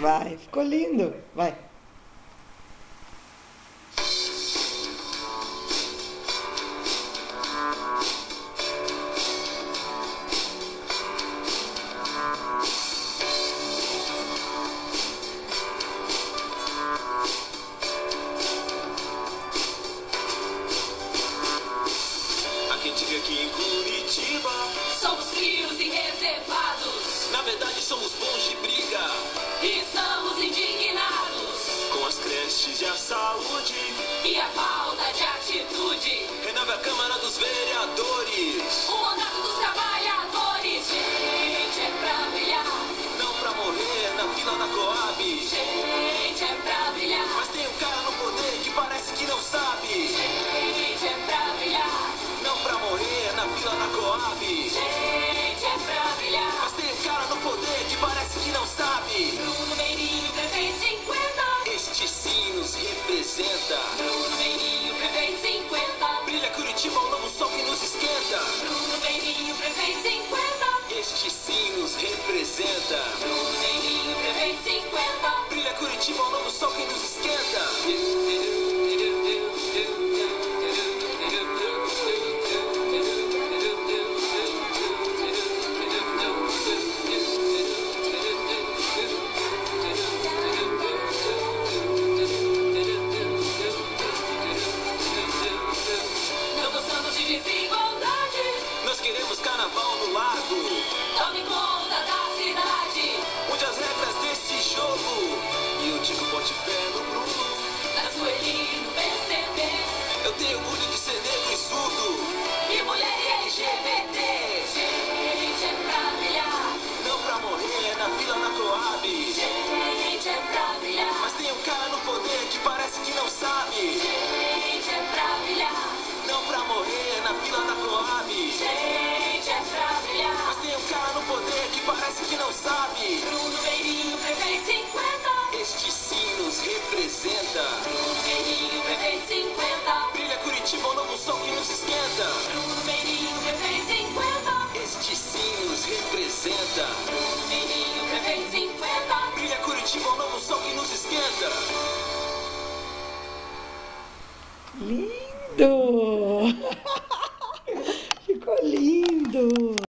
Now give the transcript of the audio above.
Vai, ficou lindo. Vai. Quem te vê aqui em Curitiba, somos frios e reservados. Na verdade somos bons de briga. E estamos indignados Com as creches e a saúde. e a falta de atitude. Renove a Câmara dos Vereadores. O mandato dos trabalhadores. Gente, é pra brilhar. Não pra morrer na fila da Coab. Gente, é pra brilhar. Mas tem um cara no poder que parece que não sabe. Gente, é pra brilhar. Não pra morrer na fila da Coab. Gente, é pra brilhar. Mas tem um cara no poder que parece que não sabe. Bruno Meirinho, prefeito 50. Este sim nos representa. Bruno Meirinho, prefeito 50. Brilha Curitiba, um novo sol que nos esquenta. Bruno Meirinho, prefeito 50. Este sim nos representa. Bruno Meirinho, prefeito 50. Brilha Curitiba, um novo sol que nos esquenta. Não gostamos de desigualdade. Nós queremos carnaval no lago, Tome conta da cidade. onde as regras desse jogo. E eu digo bote fé no Bruno. Na Sueli, no PCB. Eu tenho orgulho de ser negro e surdo. E mulher e LGBT. Gente, é pra brilhar. Não pra morrer na fila da Coab. Gente, é pra brilhar. Mas tem um cara no poder que parece que não sabe. Gente, é pra brilhar. Não pra morrer na fila da Coab. Gente, é pra brilhar. Mas tem um cara no poder que parece que não sabe. Bruno Meirinho, prefeito 50. Este sim nos representa. Bruno Meirinho, prefeito 50. Brilha Curitiba, um novo sol que nos esquenta. Bruno Meirinho, prefeito 50. Este sim nos representa. Bruno Meirinho, prefeito 50. Brilha Curitiba, um novo sol que nos esquenta. Lindo! Ficou lindo!